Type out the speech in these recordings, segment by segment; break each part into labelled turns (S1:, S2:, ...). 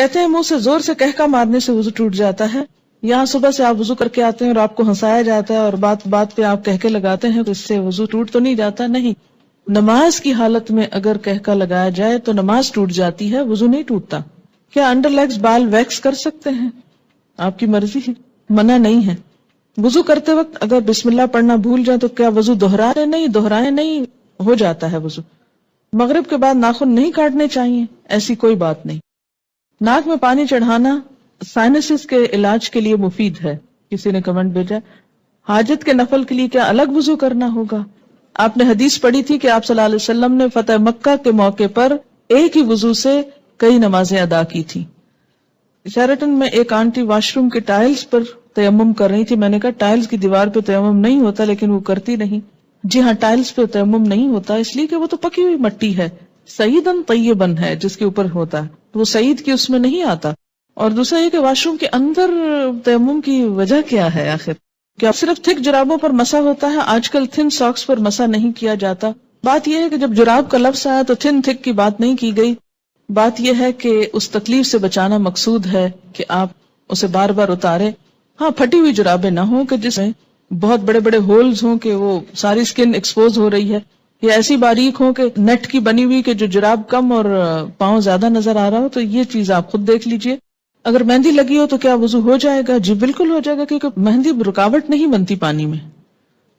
S1: کہتے ہیں منہ سے زور سے کہکا مارنے سے وضو ٹوٹ جاتا ہے. یہاں صبح سے آپ وضو کر کے آتے ہیں اور آپ کو ہنسایا جاتا ہے اور بات بات پہ آپ کہکے لگاتے ہیں تو اس سے وضو ٹوٹ تو نہیں جاتا. نہیں، نماز کی حالت میں اگر کہکا لگایا جائے تو نماز ٹوٹ جاتی ہے، وضو نہیں ٹوٹتا. کیا انڈر لیگز بال ویکس کر سکتے ہیں؟ آپ کی مرضی ہے، منع نہیں ہے. وضو کرتے وقت اگر بسم اللہ پڑھنا بھول جائے تو کیا وضو دہرائے نہیں، ہو جاتا ہے وضو. مغرب کے بعد ناخن نہیں کاٹنے چاہیے، ایسی کوئی بات نہیں. ناک میں پانی چڑھانا سائنسز کے علاج کے لیے مفید ہے. کسی نے کمنٹ بھیجا حاجت کے نفل کے لیے کیا الگ وضو کرنا ہوگا؟ آپ نے حدیث پڑھی تھی کہ آپ صلی اللہ علیہ وسلم نے فتح مکہ کے موقع پر ایک ہی وضو سے کئی نمازیں ادا کی تھی. شیرٹن میں ایک آنٹی واش روم کے ٹائلز پر تیمم کر رہی تھی. میں نے کہا ٹائلز کی دیوار پہ تیمم نہیں ہوتا، لیکن وہ کرتی نہیں. جی ہاں، ٹائلز پہ تیمم نہیں ہوتا اس لیے کہ وہ تو پکی ہوئی مٹی ہے، سعیدن طیبن ہے جس کے اوپر ہوتا ہے، وہ سعید کی اس میں نہیں آتا. اور دوسرا یہ کہ واش روم کے اندر تیمم کی وجہ کیا ہے آخر؟ کیا صرف تھک جرابوں پر مسح ہوتا ہے؟ آج کل تھن ساکس پر مسح نہیں کیا جاتا. بات یہ ہے کہ جب جراب کا لفظ آیا تو تھن تھک کی بات نہیں کی گئی. بات یہ ہے کہ اس تکلیف سے بچانا مقصود ہے کہ آپ اسے بار بار اتارے. ہاں، پھٹی ہوئی جرابیں نہ ہوں کہ جس میں بہت بڑے بڑے ہولز ہوں کہ وہ ساری سکن ایکسپوز ہو رہی ہے، یا ایسی باریک ہو کہ نیٹ کی بنی ہوئی کہ جو جراب کم اور پاؤں زیادہ نظر آ رہا ہو. تو یہ چیز آپ خود دیکھ لیجئے. اگر مہندی لگی ہو تو کیا وضو ہو جائے گا؟ جی بالکل ہو جائے گا، کیونکہ مہندی رکاوٹ نہیں بنتی پانی میں.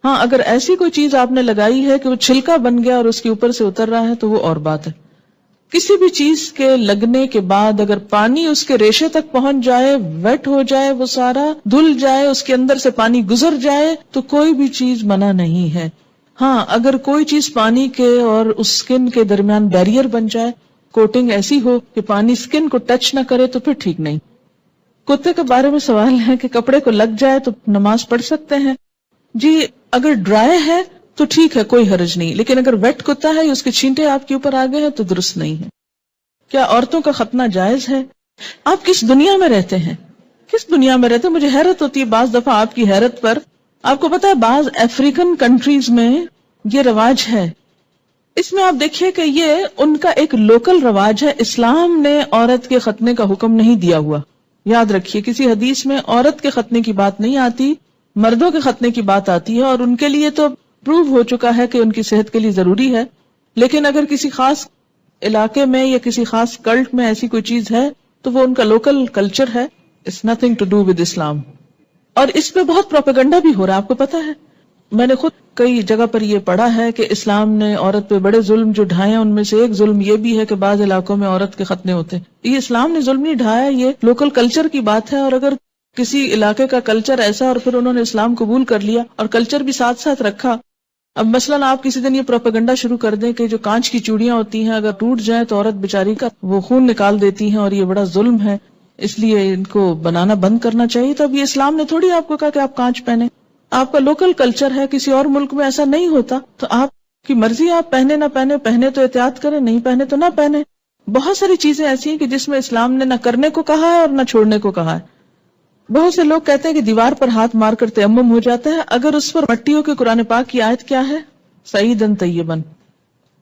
S1: ہاں، اگر ایسی کوئی چیز آپ نے لگائی ہے کہ وہ چھلکا بن گیا اور اس کے اوپر سے اتر رہا ہے تو وہ اور بات ہے. کسی بھی چیز کے لگنے کے بعد اگر پانی اس کے ریشے تک پہنچ جائے، ویٹ ہو جائے، وہ سارا دھل جائے، اس کے اندر سے پانی گزر جائے تو کوئی بھی چیز منع نہیں ہے. ہاں، اگر کوئی چیز پانی کے اور اس سکن کے درمیان بیریئر بن جائے، کوٹنگ ایسی ہو کہ پانی سکن کو ٹچ نہ کرے تو پھر ٹھیک نہیں. کتے کے بارے میں سوال ہے کہ کپڑے کو لگ جائے تو نماز پڑھ سکتے ہیں؟ جی اگر ڈرائی ہے تو ٹھیک ہے، کوئی حرج نہیں، لیکن اگر ویٹ کتا ہے یا اس کے چھینٹے آپ کے اوپر آ گئے ہیں تو درست نہیں ہے. کیا عورتوں کا ختنہ جائز ہے؟ آپ کس دنیا میں رہتے ہیں؟ کس دنیا میں رہتے ہیں؟ مجھے حیرت ہوتی ہے بعض دفعہ آپ کی حیرت پر. آپ کو پتا ہے بعض افریقن کنٹریز میں یہ رواج ہے. اس میں آپ دیکھیے کہ یہ ان کا ایک لوکل رواج ہے. اسلام نے عورت کے ختنے کا حکم نہیں دیا ہوا. یاد رکھیے کسی حدیث میں عورت کے ختنے کی بات نہیں آتی، مردوں کے ختنے کی بات آتی ہے، اور ان کے لیے تو پروو ہو چکا ہے کہ ان کی صحت کے لیے ضروری ہے. لیکن اگر کسی خاص علاقے میں یا کسی خاص کلٹ میں ایسی کوئی چیز ہے تو وہ ان کا لوکل کلچر ہے. It's nothing to do with Islam. اور اس پہ بہت پروپیگنڈا بھی ہو رہا ہے. آپ کو پتا ہے میں نے خود کئی جگہ پر یہ پڑھا ہے کہ اسلام نے عورت پہ بڑے ظلم جو ڈھائے ہیں، ان میں سے ایک ظلم یہ بھی ہے کہ بعض علاقوں میں عورت کے ختنے ہوتے ہیں. یہ اسلام نے ظلم نہیں ڈھایا، یہ لوکل کلچر کی بات ہے. اور اگر کسی علاقے کا کلچر ایسا اور پھر انہوں نے اسلام قبول کر لیا اور کلچر بھی ساتھ ساتھ رکھا. اب مثلاً آپ کسی دن یہ پروپیگنڈا شروع کر دیں کہ جو کانچ کی چوڑیاں ہوتی ہیں اگر ٹوٹ جائیں تو عورت بیچاری کا وہ خون نکال دیتی ہیں اور یہ بڑا ظلم ہے، اس لیے ان کو بنانا بند کرنا چاہیے. تو اب یہ اسلام نے تھوڑی آپ کو کہا کہ آپ کانچ پہنے. آپ کا لوکل کلچر ہے، کسی اور ملک میں ایسا نہیں ہوتا، تو آپ کی مرضی، آپ پہنے نہ پہنے، پہنے تو احتیاط کریں، نہیں پہنے تو نہ پہنے. بہت ساری چیزیں ایسی ہیں کہ جس میں اسلام نے نہ کرنے کو کہا ہے اور نہ چھوڑنے کو کہا ہے. بہت سے لوگ کہتے ہیں کہ دیوار پر ہاتھ مار کر تیمم ہو جاتا ہے. اگر اس پر مٹی ہو کہ قرآن پاک کی آیت کیا ہے؟ سعیدن طیبن.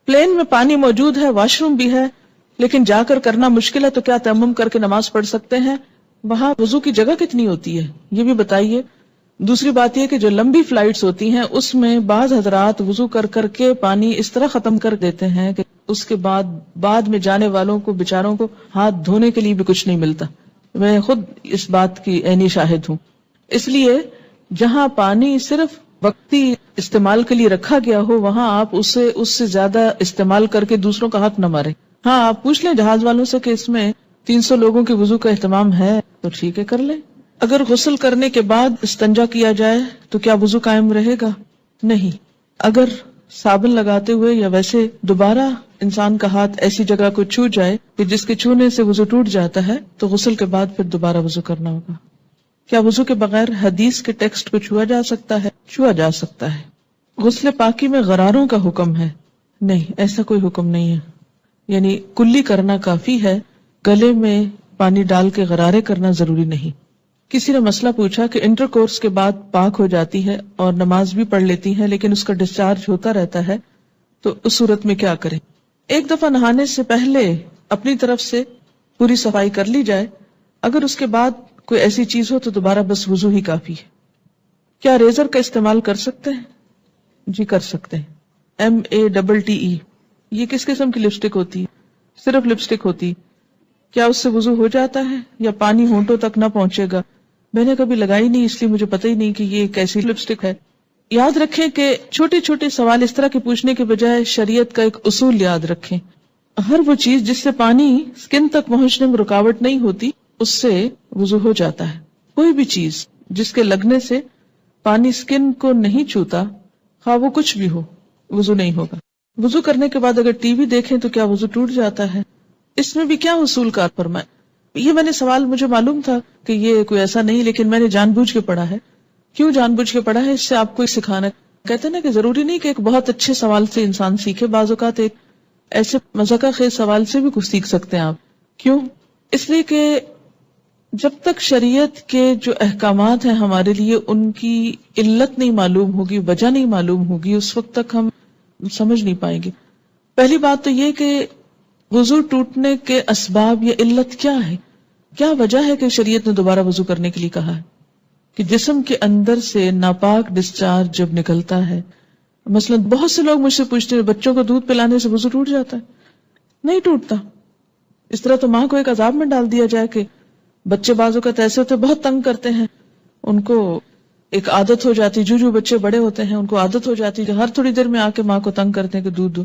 S1: پلین میں پانی موجود ہے، واش روم بھی ہے، لیکن جا کر کرنا مشکل ہے تو کیا تیمم کر کے نماز پڑھ سکتے ہیں؟ وہاں وضو کی جگہ کتنی ہوتی ہے یہ بھی بتائیے. دوسری بات یہ کہ جو لمبی فلائٹس ہوتی ہیں اس میں بعض حضرات وضو کر کر کے پانی اس طرح ختم کر دیتے ہیں کہ اس کے بعد میں جانے والوں کو بیچاروں کو ہاتھ دھونے کے لیے بھی کچھ نہیں ملتا. میں خود اس بات کی عینی شاہد ہوں. اس لیے جہاں پانی صرف وقتی استعمال کے لیے رکھا گیا ہو وہاں آپ اس سے زیادہ استعمال کر کے دوسروں کا حق نہ مارے. ہاں، آپ پوچھ لیں جہاز والوں سے کہ اس میں 300 لوگوں کے وضو کا اہتمام ہے تو ٹھیک ہے، کر لیں. اگر غسل کرنے کے بعد استنجا کیا جائے تو کیا وضو قائم رہے گا؟ نہیں. اگر صابن لگاتے ہوئے یا ویسے دوبارہ انسان کا ہاتھ ایسی جگہ کو چھو جائے کہ جس کے چھونے سے وضو ٹوٹ جاتا ہے تو غسل کے بعد پھر دوبارہ وضو کرنا ہوگا. کیا وضو کے بغیر حدیث کے ٹیکسٹ کو چھوا جا سکتا ہے؟ چھوا جا سکتا ہے. غسل پاکی میں غراروں کا حکم ہے؟ نہیں، ایسا کوئی حکم نہیں ہے. یعنی کلی کرنا کافی ہے، گلے میں پانی ڈال کے غرارے کرنا ضروری نہیں. کسی نے مسئلہ پوچھا کہ انٹر کورس کے بعد پاک ہو جاتی ہے اور نماز بھی پڑھ لیتی ہے لیکن اس کا ڈسچارج ہوتا رہتا ہے تو اس صورت میں کیا کریں؟ ایک دفعہ نہانے سے پہلے اپنی طرف سے پوری صفائی کر لی جائے، اگر اس کے بعد کوئی ایسی چیز ہو تو دوبارہ بس وضو ہی کافی ہے۔ کیا ریزر کا استعمال کر سکتے ہیں؟ جی کر سکتے ہیں۔ MATTE، یہ کس قسم کی لپسٹک ہوتی ہے؟ صرف لپسٹک ہوتی ہے۔ کیا اس سے وضو ہو جاتا ہے یا پانی ہونٹوں تک نہ پہنچے گا؟ میں نے کبھی لگائی نہیں، اس لیے مجھے پتہ ہی نہیں کہ یہ ایک ایسی لپسٹک ہے۔ یاد رکھیں کہ چھوٹے چھوٹے سوال اس طرح کے پوچھنے کے بجائے شریعت کا ایک اصول یاد رکھیں۔ ہر وہ چیز جس سے پانی سکن تک پہنچنے میں رکاوٹ نہیں ہوتی اس سے وضو ہو جاتا ہے۔ کوئی بھی چیز جس کے لگنے سے پانی سکن کو نہیں چھوتا، خواہ وہ کچھ بھی ہو، وضو نہیں ہوگا۔ وضو کرنے کے بعد اگر ٹی وی دیکھیں تو کیا وضو ٹوٹ جاتا ہے؟ اس میں بھی کیا اصول کار فرمائے؟ یہ میں نے سوال، مجھے معلوم تھا کہ یہ کوئی ایسا نہیں، لیکن میں نے جان بوجھ کے پڑھا ہے۔ کیوں جان بوجھ کے پڑھا ہے؟ اس سے آپ کو سکھانا ہے۔ کہتے ہیں نا کہ ضروری نہیں کہ ایک بہت اچھے سوال سے انسان سیکھے، بعض اوقات ایک ایسے مذاقہ خیز سوال سے بھی کچھ سیکھ سکتے ہیں آپ۔ کیوں؟ اس لیے کہ جب تک شریعت کے جو احکامات ہیں ہمارے لیے ان کی علت نہیں معلوم ہوگی، وجہ نہیں معلوم ہوگی، اس وقت تک ہم سمجھ نہیں پائیں گے۔ پہلی بات تو یہ کہ وضو ٹوٹنے کے اسباب یا علت کیا ہے؟ کیا وجہ ہے کہ شریعت نے دوبارہ وضو کرنے کے لیے کہا ہے؟ کہ جسم کے اندر سے ناپاک ڈسچارج جب نکلتا ہے، مثلا بہت سے لوگ مجھ سے پوچھتے ہیں بچوں کو دودھ پلانے سے وضو ٹوٹ جاتا ہے؟ نہیں ٹوٹتا۔ اس طرح تو ماں کو ایک عذاب میں ڈال دیا جائے کہ بچے بعض اوقات ایسے ہوتے بہت تنگ کرتے ہیں، ان کو ایک عادت ہو جاتی، جو بچے بڑے ہوتے ہیں ان کو عادت ہو جاتی کہ ہر تھوڑی دیر میں آ کے ماں کو تنگ کرتے ہیں کہ دودھ دو،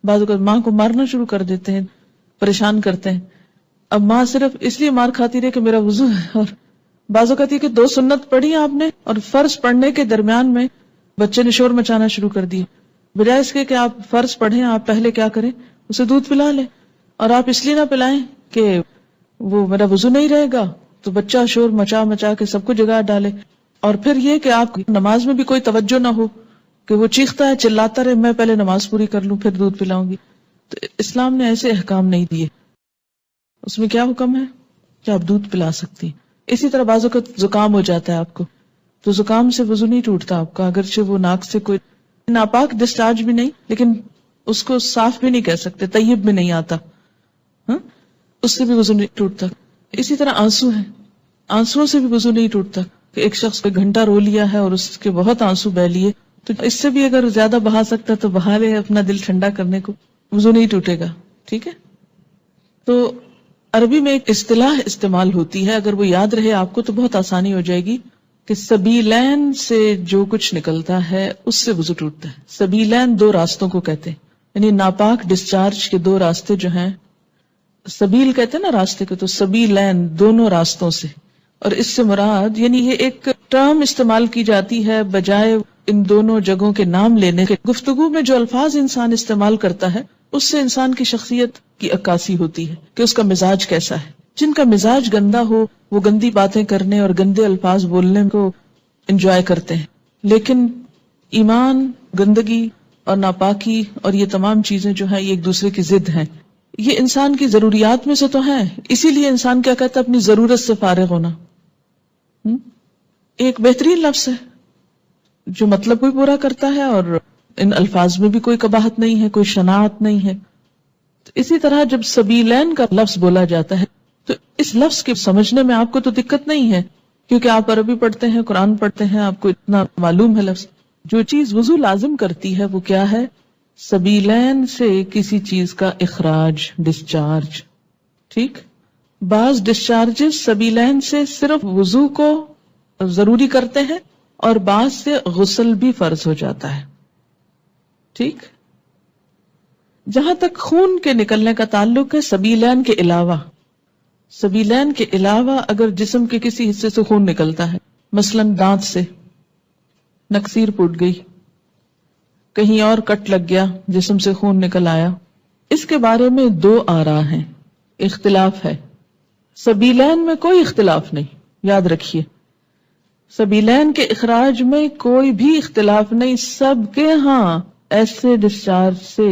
S1: بعض اوقات ماں کو مارنا شروع کر دیتے ہیں، پریشان کرتے ہیں۔ اب ماں صرف اس لیے مار کھاتی رہے کہ میرا وضو ہے، اور بعض اوقات یہ کہ 2 سنت پڑھی آپ نے اور فرض پڑھنے کے درمیان میں بچے نے شور مچانا شروع کر دی، بجائے اس کے کہ آپ فرض پڑھیں، آپ پہلے کیا کریں، اسے دودھ پلا لیں، اور آپ اس لیے نہ پلائیں کہ وہ میرا وضو نہیں رہے گا تو بچہ شور مچا کے سب کو جگا ڈالے، اور پھر یہ کہ آپ نماز میں بھی کوئی توجہ نہ ہو کہ وہ چیختا ہے چلاتا رہے، میں پہلے نماز پوری کر لوں پھر دودھ پلاؤں گی۔ تو اسلام نے ایسے احکام نہیں دیے۔ اس میں کیا حکم ہے کہ آپ دودھ پلا سکتی ہیں۔ اسی طرح بعض اوقات زکام ہو جاتا ہے آپ کو، تو زکام سے وضو نہیں ٹوٹتا آپ کا، اگرچہ وہ ناک سے کوئی ناپاک ڈسچارج بھی نہیں، لیکن اس کو صاف بھی نہیں کہہ سکتے، طیب بھی نہیں آتا، اس سے بھی وضو نہیں ٹوٹتا۔ اسی طرح آنسو ہے، آنسوؤں سے بھی وضو نہیں ٹوٹتا کہ ایک شخص کو گھنٹہ رو لیا ہے اور اس کے بہت آنسو بہ لیے، تو اس سے بھی اگر زیادہ بہا سکتا تو بہا لے اپنا دل ٹھنڈا کرنے کو، وضو نہیں ٹوٹے گا۔ ٹھیک ہے، تو عربی میں ایک اصطلاح استعمال ہوتی ہے، اگر وہ یاد رہے آپ کو تو بہت آسانی ہو جائے گی، کہ سبیلین سے جو کچھ نکلتا ہے اس سے وضو ٹوٹتا ہے۔ سبیلین 2 راستوں کو کہتے ہیں، یعنی ناپاک ڈسچارج کے 2 راستے جو ہیں، سبیل کہتے ہیں نا راستے کو، تو سبیلین دونوں راستوں سے، اور اس سے مراد یعنی یہ ایک ٹرم استعمال کی جاتی ہے بجائے ان دونوں جگہوں کے نام لینے کے۔ گفتگو میں جو الفاظ انسان استعمال کرتا ہے اس سے انسان کی شخصیت کی عکاسی ہوتی ہے کہ اس کا مزاج کیسا ہے۔ جن کا مزاج گندا ہو وہ گندی باتیں کرنے اور گندے الفاظ بولنے کو انجوائے کرتے ہیں، لیکن ایمان، گندگی اور ناپاکی اور یہ تمام چیزیں جو ہیں یہ ایک دوسرے کی ضد ہیں۔ یہ انسان کی ضروریات میں سے تو ہیں، اسی لیے انسان کیا کہتا ہے، اپنی ضرورت سے فارغ ہونا۔ ایک بہترین لفظ ہے جو مطلب بھی پورا کرتا ہے اور ان الفاظ میں بھی کوئی قباحت نہیں ہے، کوئی شناعت نہیں ہے۔ اسی طرح جب سبیلین کا لفظ بولا جاتا ہے تو اس لفظ کے سمجھنے میں آپ کو تو دقت نہیں ہے، کیونکہ آپ عربی پڑھتے ہیں، قرآن پڑھتے ہیں، آپ کو اتنا معلوم ہے لفظ۔ جو چیز وضو لازم کرتی ہے وہ کیا ہے؟ سبیلین سے کسی چیز کا اخراج، ڈسچارج۔ ٹھیک، بعض ڈسچارجز سبیلین سے صرف وضو کو ضروری کرتے ہیں اور بعض سے غسل بھی فرض ہو جاتا ہے۔ ٹھیک، جہاں تک خون کے نکلنے کا تعلق ہے، سبیلین کے علاوہ اگر جسم کے کسی حصے سے خون نکلتا ہے، مثلا دانت سے نکسیر پھوٹ گئی، کہیں اور کٹ لگ گیا، جسم سے خون نکل آیا، اس کے بارے میں 2 آراء ہیں، اختلاف ہے۔ سبیلین میں کوئی اختلاف نہیں، یاد رکھیے، سبیلین کے اخراج میں کوئی بھی اختلاف نہیں، سب کے ہاں ایسے ڈسچارج سے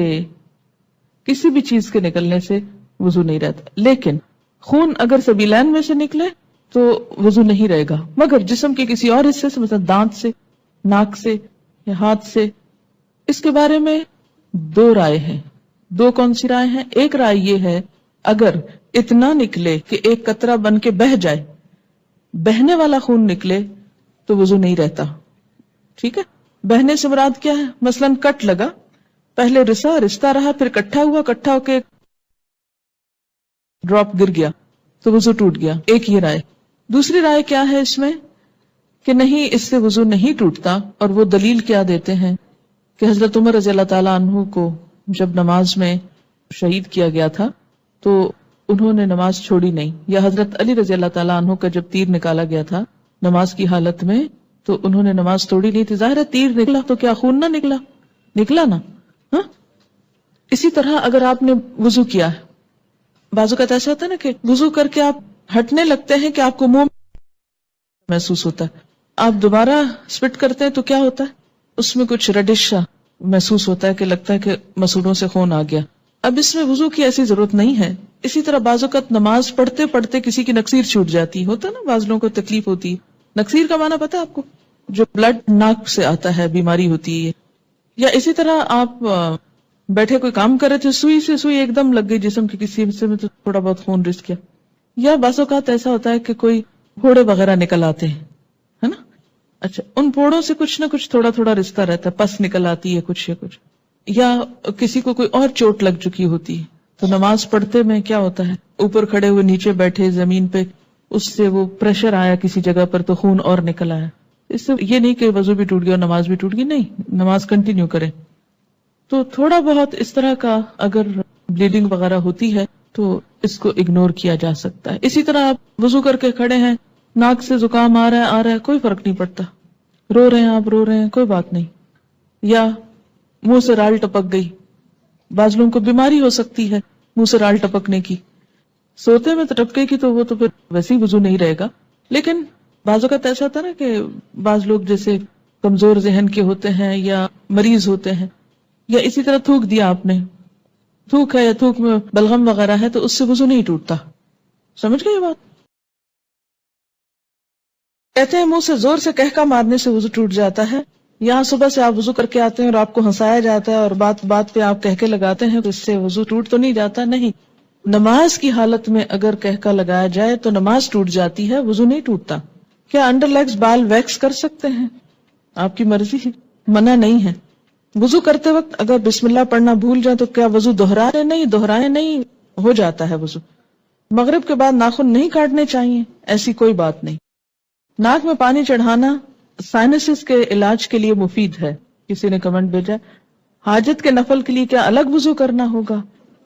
S1: کسی بھی چیز کے نکلنے سے وضو نہیں رہتا، لیکن خون اگر سبیلین میں سے نکلے تو وضو نہیں رہے گا، مگر جسم کے کسی اور حصے سے، مثلا دانت سے، ناک سے یا ہاتھ سے، اس کے بارے میں 2 رائے ہیں۔ 2 کون سی رائے ہیں؟ ایک رائے یہ ہے اگر اتنا نکلے کہ ایک قطرہ بن کے بہہ جائے، بہنے والا خون نکلے تو وضو نہیں رہتا. ٹھیک ہے، بہنے سے مراد کیا ہے؟ مثلاً کٹ لگا، پہلے رستا رہا، پھر کٹھا ہوا، کٹھا ہو کے ڈراپ گر گیا تو وضو ٹوٹ گیا. ایک یہ رائے. دوسری رائے کیا ہے اس میں کہ نہیں، اس سے وضو نہیں ٹوٹتا، اور وہ دلیل کیا دیتے ہیں کہ حضرت عمر رضی اللہ تعالیٰ عنہ کو جب نماز میں شہید کیا گیا تھا تو انہوں نے نماز چھوڑی نہیں، یا حضرت علی رضی اللہ تعالیٰ عنہ کا جب تیر نکالا گیا تھا نماز کی حالت میں تو انہوں نے نماز توڑی نہیں تھی. ظاہر ہے تیر نکلا تو کیا خون نہ نکلا؟ نکلا نا. ہاں، اسی طرح اگر آپ نے وضو کیا ہے، بعض اوقات ایسا ہوتا ہے نا کہ وضو کر کے آپ ہٹنے لگتے ہیں کہ آپ کو منہ محسوس ہوتا ہے، آپ دوبارہ سپٹ کرتے ہیں تو کیا ہوتا ہے؟ اس میں کچھ رڈش محسوس ہوتا ہے کہ لگتا ہے کہ مسوڑوں سے خون آ گیا. اب اس میں وضو کی ایسی ضرورت نہیں ہے. اسی طرح بعض اوقات نماز پڑھتے پڑھتے کسی کی نکسیر چھوٹ جاتی ہوتا ہے نا، بعض لوگوں کو تکلیف ہوتی ہے. نکسیر کا معنی پتہ ہے آپ کو؟ جو بلڈ ناک سے آتا ہے، بیماری ہوتی ہے. یا اسی طرح آپ بیٹھے کوئی کام کر رہے تھے، سوئی سے سوئی ایک دم لگ گئی جسم کے کسی حصے میں تو تھوڑا بہت خون رس گیا. یا بعض اوقات ایسا ہوتا ہے کہ کوئی پھوڑے وغیرہ نکل آتے ہیں، ہے نا. اچھا، ان پھوڑوں سے کچھ نہ کچھ تھوڑا تھوڑا رشتہ رہتا ہے، پس نکل آتی ہے کچھ یا کچھ، یا کسی کو کوئی اور چوٹ لگ چکی ہوتی ہے. تو نماز پڑھتے میں کیا ہوتا ہے، اوپر کھڑے ہوئے نیچے بیٹھے زمین پہ، اس سے وہ پریشر آیا کسی جگہ پر تو خون اور نکل آیا. اس سے یہ نہیں کہ وضو بھی ٹوٹ گیا اور نماز بھی ٹوٹ گئی، نہیں، نماز کنٹینیو کریں. تو تھوڑا بہت اس طرح کا اگر بلیڈنگ وغیرہ ہوتی ہے تو اس کو اگنور کیا جا سکتا ہے. اسی طرح آپ وضو کر کے کھڑے ہیں، ناک سے زکام آ رہا ہے، کوئی فرق نہیں پڑتا. رو رہے ہیں آپ، رو رہے ہیں، کوئی بات نہیں. یا منہ سے رال ٹپک گئی، بعض لوگوں کو بیماری ہو سکتی ہے منہ سے رال ٹپکنے کی، سوتے میں تو ٹپکے کی تو وہ تو پھر ویسے ہی وضو نہیں رہے گا. لیکن بعض اوقات ایسا ہوتا ہے نا کہ بعض لوگ جیسے کمزور ذہن کے ہوتے ہیں یا مریض ہوتے ہیں، یا اسی طرح تھوک دیا آپ نے، تھوک ہے یا تھوک میں بلغم وغیرہ ہے تو اس سے وضو نہیں ٹوٹتا. سمجھ گئے یہ بات؟ کہتے ہیں منہ سے زور سے کہکا مارنے سے وضو ٹوٹ جاتا ہے. یہاں صبح سے آپ وضو کر کے آتے ہیں اور آپ کو ہنسایا جاتا ہے اور بات بات پہ آپ کہکے لگاتے ہیں تو اس سے وضو ٹوٹ تو نہیں جاتا. نہیں، نماز کی حالت میں اگر کہکا لگایا جائے تو نماز ٹوٹ جاتی ہے، وضو نہیں ٹوٹتا. کیا انڈر لیگز بال ویکس کر سکتے ہیں؟ آپ کی مرضی ہے، منع نہیں ہے. وضو کرتے وقت اگر بسم اللہ پڑھنا بھول جائے تو کیا وضو دہرائے؟ نہیں، دہرائے نہیں، ہو جاتا ہے وضو. مغرب کے بعد ناخن نہیں کاٹنے چاہیے، ایسی کوئی بات نہیں. ناک میں پانی چڑھانا سائنسز کے علاج کے لیے مفید ہے. کسی نے کمنٹ بھیجا، حاجت کے نفل کے لیے کیا الگ وضو کرنا ہوگا؟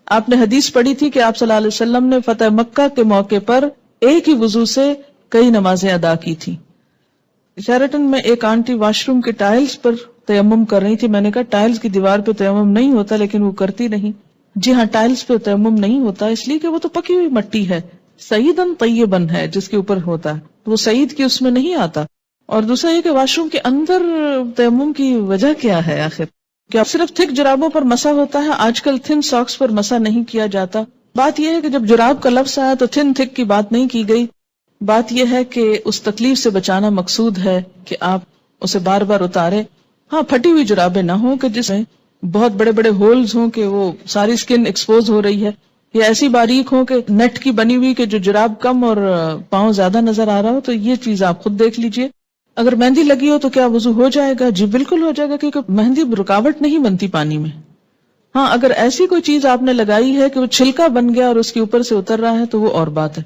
S1: آپ نے حدیث پڑھی تھی کہ آپ صلی اللہ علیہ وسلم نے فتح مکہ کے موقع پر ایک ہی وضو سے کئی نمازیں ادا کی تھی. شیرٹن میں ایک آنٹی واش روم کے ٹائلز پر تیمم کر رہی تھی. میں نے کہا ٹائلز کی دیوار پہ تیمم نہیں ہوتا، لیکن وہ کرتی نہیں. جی ہاں، ٹائلز پہ تیمم نہیں ہوتا اس لیے کہ وہ تو پکی ہوئی مٹی ہے، سعیدن طیبن ہے جس کے اوپر ہوتا ہے، وہ سعید کی اس میں نہیں آتا. اور دوسرا یہ کہ واش روم کے اندر تیمم کی وجہ کیا ہے آخر؟ کیا صرف تھک جرابوں پر مسح ہوتا ہے؟ آج کل تھن ساکس پر مسح نہیں کیا جاتا. بات یہ ہے کہ جب جراب کا لفظ آیا تو تھن تھک کی بات نہیں کی گئی. بات یہ ہے کہ اس تکلیف سے بچانا مقصود ہے کہ آپ اسے بار بار اتارے. ہاں، پھٹی ہوئی جرابیں نہ ہوں کہ جس میں بہت بڑے بڑے ہولز ہوں کہ وہ ساری سکن ایکسپوز ہو رہی ہے، یا ایسی باریک ہو کہ نیٹ کی بنی ہوئی کہ جو جراب کم اور پاؤں زیادہ نظر آ رہا ہو. تو یہ چیز آپ خود دیکھ لیجئے. اگر مہندی لگی ہو تو کیا وضو ہو جائے گا؟ جی بالکل ہو جائے گا، کیونکہ مہندی رکاوٹ نہیں بنتی پانی میں. ہاں، اگر ایسی کوئی چیز آپ نے لگائی ہے کہ وہ چھلکا بن گیا اور اس کے اوپر سے اتر رہا ہے تو وہ اور بات ہے.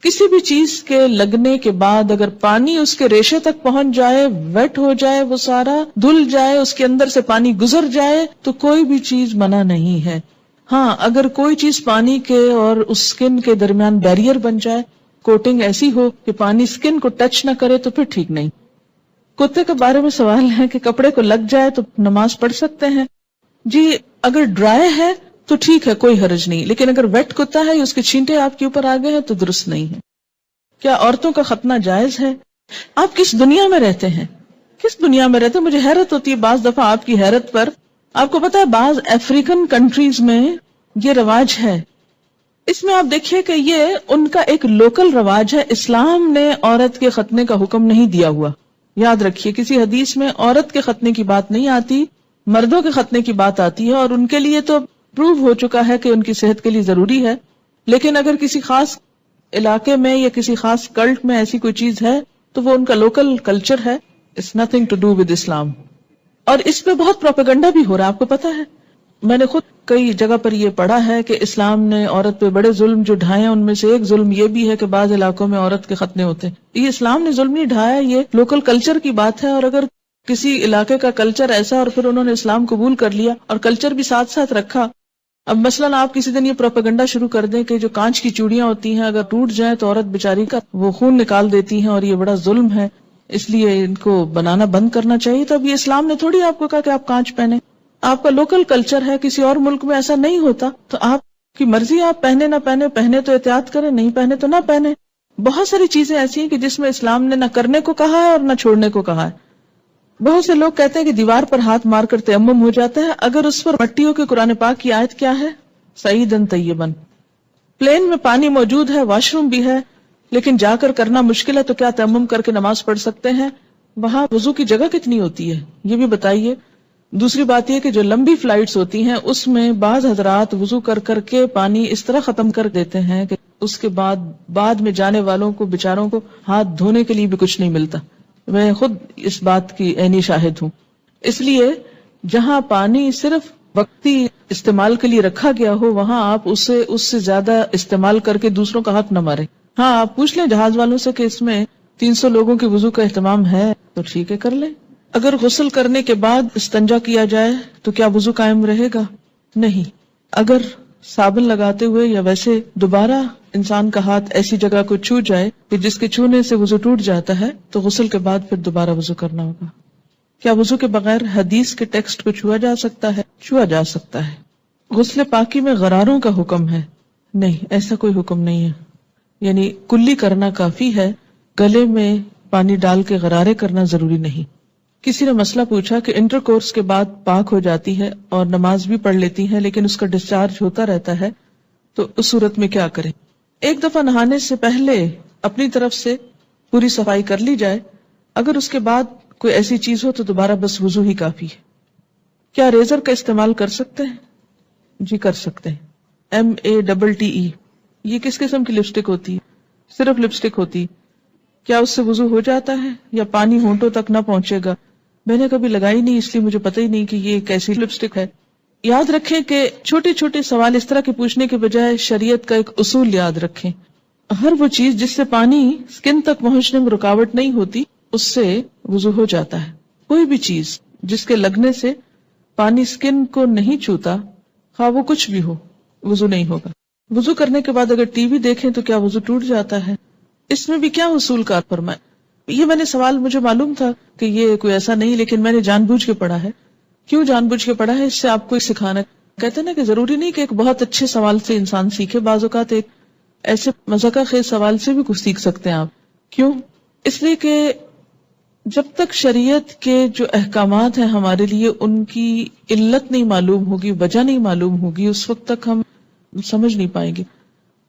S1: کسی بھی چیز کے لگنے کے بعد اگر پانی اس کے ریشے تک پہنچ جائے، ویٹ ہو جائے، وہ سارا دھل جائے، اس کے اندر سے پانی گزر جائے تو کوئی بھی چیز منع نہیں ہے. ہاں، اگر کوئی چیز پانی کے اور اس سکن کے درمیان بیریئر بن جائے، کوٹنگ ایسی ہو کہ پانی سکن کو ٹچ نہ کرے تو پھر ٹھیک نہیں. کتے کے بارے میں سوال ہے کہ کپڑے کو لگ جائے تو نماز پڑھ سکتے ہیں؟ جی اگر ڈرائی ہے تو ٹھیک ہے، کوئی حرج نہیں، لیکن اگر ویٹ کتا ہے یا اس کے چھینٹے آپ کے اوپر آ گئے ہیں تو درست نہیں ہے. کیا عورتوں کا ختنہ جائز ہے؟ آپ کس دنیا میں رہتے ہیں؟ کس دنیا میں رہتے ہیں؟ مجھے حیرت ہوتی ہے بعض دفعہ آپ کی حیرت پر. آپ کو پتا ہے بعض افریقن کنٹریز میں یہ رواج ہے. اس میں آپ دیکھیے کہ یہ ان کا ایک لوکل رواج ہے. اسلام نے عورت کے ختنے کا حکم نہیں دیا ہوا. یاد رکھیے کسی حدیث میں عورت کے ختنے کی بات نہیں آتی، مردوں کے ختنے کی بات آتی ہے. اور ان کے لیے تو پروو ہو چکا ہے کہ ان کی صحت کے لیے ضروری ہے. لیکن اگر کسی خاص علاقے میں یا کسی خاص کلٹ میں ایسی کوئی چیز ہے تو وہ ان کا لوکل کلچر ہے. It's nothing to do with Islam. اور اس پہ بہت پروپیگنڈا بھی ہو رہا ہے، آپ کو پتا ہے. میں نے خود کئی جگہ پر یہ پڑھا ہے کہ اسلام نے عورت پہ بڑے ظلم جو ڈھائے ہیں، ان میں سے ایک ظلم یہ بھی ہے کہ بعض علاقوں میں عورت کے ختنے ہوتے ہیں. یہ اسلام نے ظلم نہیں ڈھایا، یہ لوکل کلچر کی بات ہے. اور اگر کسی علاقے کا کلچر ایسا اور پھر انہوں نے اسلام قبول کر لیا اور کلچر بھی ساتھ ساتھ رکھا. اب مثلاً آپ کسی دن یہ پروپیگنڈا شروع کر دیں کہ جو کانچ کی چوڑیاں ہوتی ہیں اگر ٹوٹ جائیں تو عورت بیچاری کا وہ خون نکال دیتی ہیں اور یہ بڑا ظلم ہے، اس لیے ان کو بنانا بند کرنا چاہیے. تو اب یہ اسلام نے تھوڑی آپ کو کہا کہ آپ کانچ پہنے. آپ کا لوکل کلچر ہے، کسی اور ملک میں ایسا نہیں ہوتا، تو آپ کی مرضی، آپ پہنے نہ پہنے، پہنے تو احتیاط کریں، نہیں پہنے تو نہ پہنے. بہت ساری چیزیں ایسی ہیں کہ جس میں اسلام نے نہ کرنے کو کہا ہے اور نہ چھوڑنے کو کہا ہے. بہت سے لوگ کہتے ہیں کہ دیوار پر ہاتھ مار کر تیمم ہو جاتا ہے اگر اس پر مٹی ہو. کہ قرآن پاک کی آیت کیا ہے؟ سعیدن طیبن. پلین میں پانی موجود ہے، واش روم بھی ہے، لیکن جا کر کرنا مشکل ہے، تو کیا تیمم کر کے نماز پڑھ سکتے ہیں؟ وہاں وضو کی جگہ کتنی ہوتی ہے یہ بھی بتائیے. دوسری بات یہ کہ جو لمبی فلائٹس ہوتی ہیں اس میں بعض حضرات وضو کر کر کے پانی اس طرح ختم کر دیتے ہیں کہ اس کے بعد میں جانے والوں کو بیچاروں کو ہاتھ دھونے کے لیے بھی کچھ نہیں ملتا. میں خود اس بات کی عینی شاہد ہوں. اس لیے جہاں پانی صرف وقتی استعمال کے لیے رکھا گیا ہو وہاں آپ اس سے زیادہ استعمال کر کے دوسروں کا حق نہ مارے. ہاں آپ پوچھ لیں جہاز والوں سے کہ اس میں 300 لوگوں کے وضو کا اہتمام ہے تو ٹھیک ہے، کر لیں. اگر غسل کرنے کے بعد استنجا کیا جائے تو کیا وضو قائم رہے گا؟ نہیں. اگر صابن لگاتے ہوئے یا ویسے دوبارہ انسان کا ہاتھ ایسی جگہ کو چھو جائے کہ جس کے چھونے سے وضو ٹوٹ جاتا ہے تو غسل کے بعد پھر دوبارہ وضو کرنا ہوگا. کیا وضو کے بغیر حدیث کے ٹیکسٹ کو چھوا جا سکتا ہے؟ چھوا جا سکتا ہے. غسل پاکی میں غراروں کا حکم ہے؟ نہیں، ایسا کوئی حکم نہیں ہے. یعنی کلی کرنا کافی ہے، گلے میں پانی ڈال کے غرارے کرنا ضروری نہیں. کسی نے مسئلہ پوچھا کہ انٹر کورس کے بعد پاک ہو جاتی ہے اور نماز بھی پڑھ لیتی ہے لیکن اس کا ڈسچارج ہوتا رہتا ہے، تو اس صورت میں کیا کریں؟ ایک دفعہ نہانے سے پہلے اپنی طرف سے پوری صفائی کر لی جائے. اگر اس کے بعد کوئی ایسی چیز ہو تو دوبارہ بس وضو ہی کافی ہے. کیا ریزر کا استعمال کر سکتے ہیں؟ جی کر سکتے ہیں. MATTE. یہ کس قسم کی لپسٹک ہوتی ہے؟ صرف لپسٹک ہوتی. کیا اس سے وضو ہو جاتا ہے یا پانی ہونٹوں تک نہ پہنچے گا؟ میں نے کبھی لگائی نہیں اس لیے مجھے پتہ ہی نہیں کہ یہ کیسی لپسٹک ہے. یاد رکھیں کہ چھوٹے چھوٹے سوال اس طرح کے پوچھنے کے بجائے شریعت کا ایک اصول یاد رکھیں. ہر وہ چیز جس سے پانی سکن تک پہنچنے میں رکاوٹ نہیں ہوتی اس سے وضو ہو جاتا ہے. کوئی بھی چیز جس کے لگنے سے پانی سکن کو نہیں چھوتا، خواہ وہ کچھ بھی ہو، وضو نہیں ہوگا. وضو کرنے کے بعد اگر ٹی وی دیکھیں تو کیا وضو ٹوٹ جاتا ہے؟ اس میں بھی کیا اصول کار فرمائے؟ یہ میں نے سوال، مجھے معلوم تھا کہ یہ کوئی ایسا نہیں، لیکن میں نے جان بوجھ کے پڑھا ہے. کیوں جان بوجھ کے پڑھا ہے؟ اس سے آپ کو سکھانا. کہتے ہیں نا کہ ضروری نہیں کہ ایک بہت اچھے سوال سے انسان سیکھے، بعض اوقات ایک ایسے مذاقہ خیز سوال سے بھی کچھ سیکھ سکتے ہیں آپ. کیوں؟ اس لیے کہ جب تک شریعت کے جو احکامات ہیں ہمارے لیے ان کی علت نہیں معلوم ہوگی، وجہ نہیں معلوم ہوگی، اس وقت تک ہم سمجھ نہیں پائیں گے.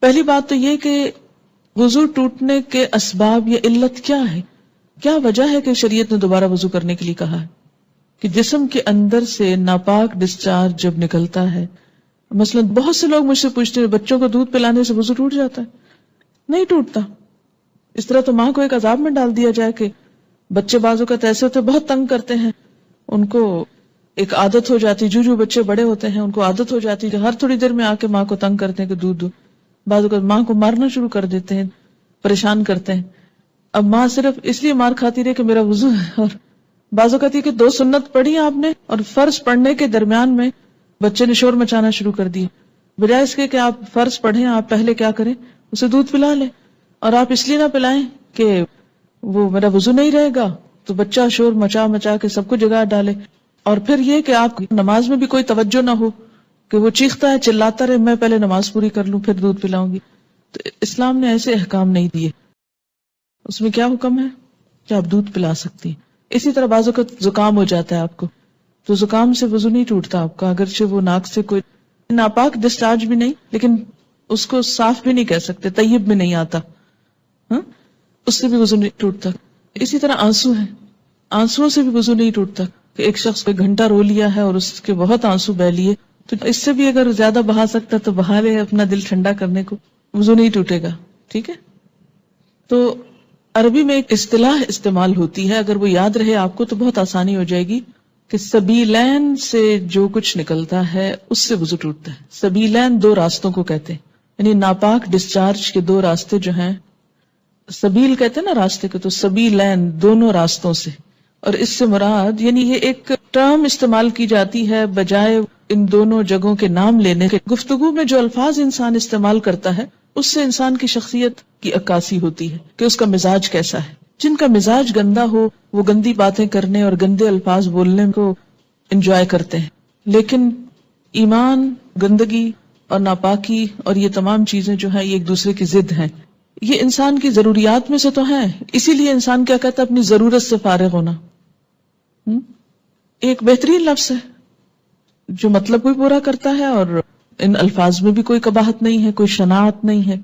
S1: پہلی بات تو یہ کہ وضو ٹوٹنے کے اسباب یا علت کیا ہے، کیا وجہ ہے کہ شریعت نے دوبارہ وضو کرنے کے لیے کہا ہے؟ کہ جسم کے اندر سے ناپاک ڈسچارج جب نکلتا ہے. مثلا بہت سے لوگ مجھ سے پوچھتے ہیں بچوں کو دودھ پلانے سے وضو ٹوٹ جاتا ہے؟ نہیں ٹوٹتا. اس طرح تو ماں کو ایک عذاب میں ڈال دیا جائے کہ بچے بعض اوقات ایسے ہوتے بہت تنگ کرتے ہیں، ان کو ایک عادت ہو جاتی، جو بچے بڑے ہوتے ہیں ان کو عادت ہو جاتی کہ ہر تھوڑی دیر میں آ کے ماں کو تنگ کرتے ہیں کہ دودھ دو. بعض اوقات ماں کو مارنا شروع کر دیتے ہیں، پریشان کرتے ہیں. اب ماں صرف اس لیے مار کھاتی رہے کہ میرا وضو ہے. اور بعض اوقات یہ کہ 2 سنت پڑھی آپ نے اور فرض پڑھنے کے درمیان میں بچے نے شور مچانا شروع کر دیا. بجائے اس کے کہ آپ فرض پڑھیں، آپ پہلے کیا کریں، اسے دودھ پلا لیں. اور آپ اس لیے نہ پلائیں کہ وہ میرا وضو نہیں رہے گا، تو بچہ شور مچا کے سب کو جگا ڈالے. اور پھر یہ کہ آپ نماز میں بھی کوئی توجہ نہ ہو کہ وہ چیختا ہے، چلاتا رہے، میں پہلے نماز پوری کر لوں پھر دودھ پلاؤں گی. تو اسلام نے ایسے احکام نہیں دیے. اس میں کیا حکم ہے کہ آپ دودھ پلا سکتی ہیں. اسی طرح بعض اوقات زکام ہو جاتا ہے آپ کو، تو زکام سے وضو نہیں ٹوٹتا آپ کا، اگرچہ وہ ناک سے کوئی ناپاک ڈسچارج بھی نہیں، لیکن اس کو صاف بھی نہیں کہہ سکتے، طیب بھی نہیں آتا، اس سے بھی وضو نہیں ٹوٹتا. اسی طرح آنسو ہیں، آنسوؤں سے بھی وضو نہیں ٹوٹتا. کہ ایک شخص کو گھنٹہ رو لیا ہے اور اس کے بہت آنسو بہ لیے، تو اس سے بھی اگر زیادہ بہا سکتا تو بہا لے اپنا دل ٹھنڈا کرنے کو. وضو نہیں ٹوٹے گا. ٹھیک ہے. تو عربی میں ایک اصطلاح استعمال ہوتی ہے، اگر وہ یاد رہے آپ کو تو بہت آسانی ہو جائے گی، کہ سبیلین سے جو کچھ نکلتا ہے اس سے وضو ٹوٹتا ہے. سبیلین دو راستوں کو کہتے ہیں، یعنی ناپاک ڈسچارج کے دو راستے جو ہیں، سبیل کہتے ہیں نا راستے کو، تو سبیلین دونوں راستوں سے. اور اس سے مراد یعنی یہ ایک ٹرم استعمال کی جاتی ہے بجائے ان دونوں جگہوں کے نام لینے کے. گفتگو میں جو الفاظ انسان استعمال کرتا ہے اس سے انسان کی شخصیت کی عکاسی ہوتی ہے کہ اس کا مزاج کیسا ہے. جن کا مزاج گندا ہو وہ گندی باتیں کرنے اور گندے الفاظ بولنے کو انجوائے کرتے ہیں، لیکن ایمان، گندگی اور ناپاکی اور یہ تمام چیزیں جو ہیں یہ ایک دوسرے کی ضد ہیں. یہ انسان کی ضروریات میں سے تو ہیں، اسی لیے انسان کیا کہتا ہے؟ اپنی ضرورت سے فارغ ہونا. ایک بہترین لفظ ہے جو مطلب بھی پورا کرتا ہے اور ان الفاظ میں بھی کوئی قباحت نہیں ہے، کوئی شناعت نہیں ہے.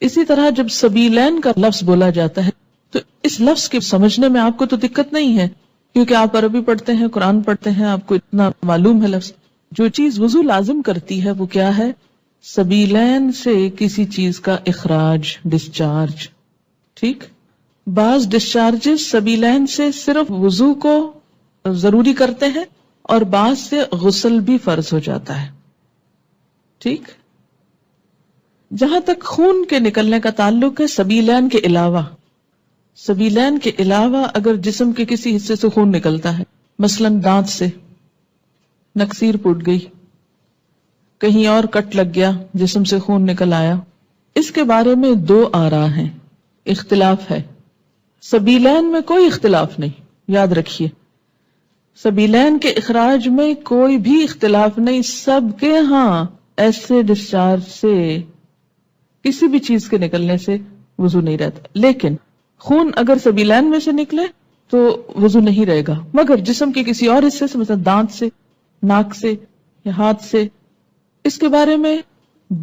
S1: اسی طرح جب سبیلین کا لفظ بولا جاتا ہے تو اس لفظ کے سمجھنے میں آپ کو تو دقت نہیں ہے، کیونکہ آپ عربی پڑھتے ہیں، قرآن پڑھتے ہیں، آپ کو اتنا معلوم ہے لفظ. جو چیز وضو لازم کرتی ہے وہ کیا ہے؟ سبیلین سے کسی چیز کا اخراج، ڈسچارج. ٹھیک. بعض ڈسچارجز سبیلین سے صرف وضو کو ضروری کرتے ہیں اور بعض سے غسل بھی فرض ہو جاتا ہے. ٹھیک. جہاں تک خون کے نکلنے کا تعلق ہے، سبیلین کے علاوہ اگر جسم کے کسی حصے سے خون نکلتا ہے، مثلا دانت سے نکسیر پھوٹ گئی، کہیں اور کٹ لگ گیا، جسم سے خون نکل آیا، اس کے بارے میں دو آراء ہیں، اختلاف ہے. سبیلین میں کوئی اختلاف نہیں، یاد رکھیے. سبیلین کے اخراج میں کوئی بھی اختلاف نہیں، سب کے ہاں ایسے ڈسچارج سے کسی بھی چیز کے نکلنے سے وضو نہیں رہتا. لیکن خون اگر سبیلین میں سے نکلے تو وضو نہیں رہے گا، مگر جسم کے کسی اور حصے سے، مثلا دانت سے، ناک سے یا ہاتھ سے، اس کے بارے میں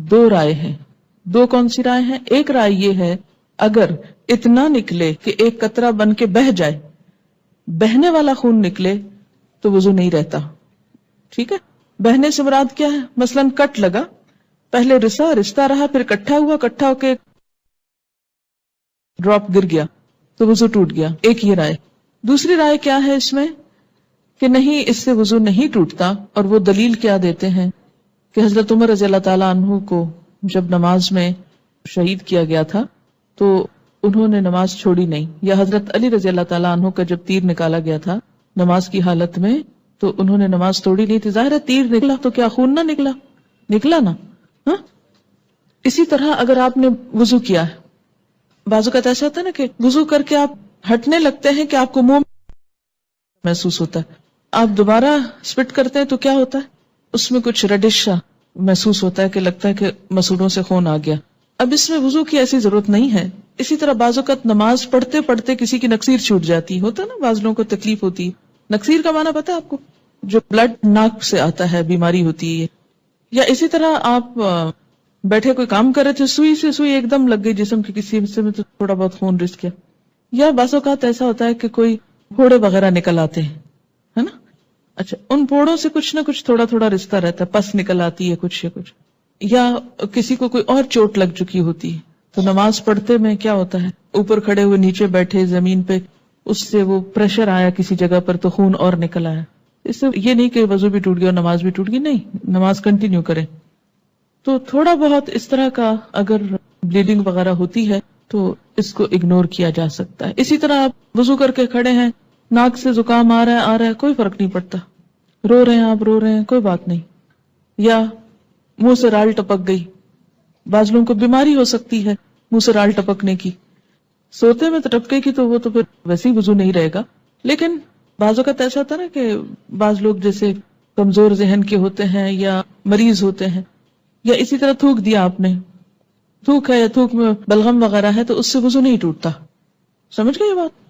S1: دو رائے ہیں. دو کون سی رائے ہیں؟ ایک رائے یہ ہے اگر اتنا نکلے کہ ایک قطرہ بن کے بہہ جائے، بہنے والا خون نکلے تو وضو نہیں رہتا. ٹھیک ہے. بہنے سے مراد کیا ہے؟ مثلا کٹ لگا، پہلے رستا رہا، پھر کٹھا ہوا، کٹھا ہو کے ڈراپ گر گیا تو وضو ٹوٹ گیا. ایک یہ رائے. دوسری رائے کیا ہے اس میں؟ کہ نہیں، اس سے وضو نہیں ٹوٹتا. اور وہ دلیل کیا دیتے ہیں کہ حضرت عمر رضی اللہ تعالیٰ عنہ کو جب نماز میں شہید کیا گیا تھا تو انہوں نے نماز چھوڑی نہیں، یا حضرت علی رضی اللہ تعالیٰ عنہ کا جب تیر نکالا گیا تھا نماز کی حالت میں تو انہوں نے نماز توڑی نہیں تھی. ظاہر ہے تیر نکلا تو کیا خون نہ نکلا؟ نکلا نا. ہاں. اسی طرح اگر آپ نے وضو کیا ہے، بعض اوقات ایسا ہوتا ہے نا کہ وضو کر کے آپ ہٹنے لگتے ہیں کہ آپ کو منہ محسوس ہوتا ہے، آپ دوبارہ سپٹ کرتے ہیں تو کیا ہوتا ہے؟ اس میں کچھ ریڈش محسوس ہوتا ہے کہ لگتا ہے کہ مسوڑوں سے خون آ گیا. اب اس میں وضو کی ایسی ضرورت نہیں ہے. اسی طرح بعض اوقات نماز پڑھتے پڑھتے کسی کی نکسیر چھوٹ جاتی ہوتا ہے نا، بعض لوگوں کو تکلیف ہوتی ہے. نکسیر کا معنی پتا ہے آپ کو؟ جو بلڈ ناک سے آتا ہے، بیماری ہوتی ہے. یا اسی طرح آپ بیٹھے کوئی کام کر رہے تھے، سوئی سے سوئی ایک دم لگ گئی جسم کے کسی حصے میں تو تھوڑا بہت خون رس گیا. یا بعض اوقات ایسا ہوتا ہے کہ کوئی پھوڑے وغیرہ نکل آتے ہیں، ہے نا. اچھا، ان پھوڑوں سے کچھ نہ کچھ تھوڑا تھوڑا رشتہ رہتا ہے، پس نکل آتی ہے کچھ یا کچھ، یا کسی کو کوئی اور چوٹ لگ چکی ہوتی ہے تو نماز پڑھتے میں کیا ہوتا ہے، اوپر کھڑے ہوئے نیچے بیٹھے زمین پہ، اس سے وہ پریشر آیا کسی جگہ پر تو خون اور نکل آیا. اس سے یہ نہیں کہ وضو بھی ٹوٹ گیا اور نماز بھی ٹوٹ گئی، نہیں، نماز کنٹینیو کریں. تو تھوڑا بہت اس طرح کا اگر بلیڈنگ وغیرہ ہوتی ہے تو اس کو اگنور کیا جا سکتا ہے. اسی طرح آپ وضو کر کے کھڑے ہیں، ناک سے زکام آ رہا ہے، کوئی فرق نہیں پڑتا، رو رہے ہیں آپ، رو رہے ہیں، کوئی بات نہیں. یا منہ سے رال ٹپک گئی، بعض لوگوں کو بیماری ہو سکتی ہے منہ سے رال ٹپکنے کی، سوتے میں تو ٹپکے کی تو وہ تو پھر ویسے ہی وضو نہیں رہے گا. لیکن بعض اوقات ایسا ہوتا ہے نا کہ بعض لوگ جیسے کمزور ذہن کے ہوتے ہیں یا مریض ہوتے ہیں، یا اسی طرح تھوک دیا آپ نے، تھوک ہے یا تھوک میں بلغم وغیرہ ہے تو اس سے وضو نہیں ٹوٹتا. سمجھ گئے یہ بات؟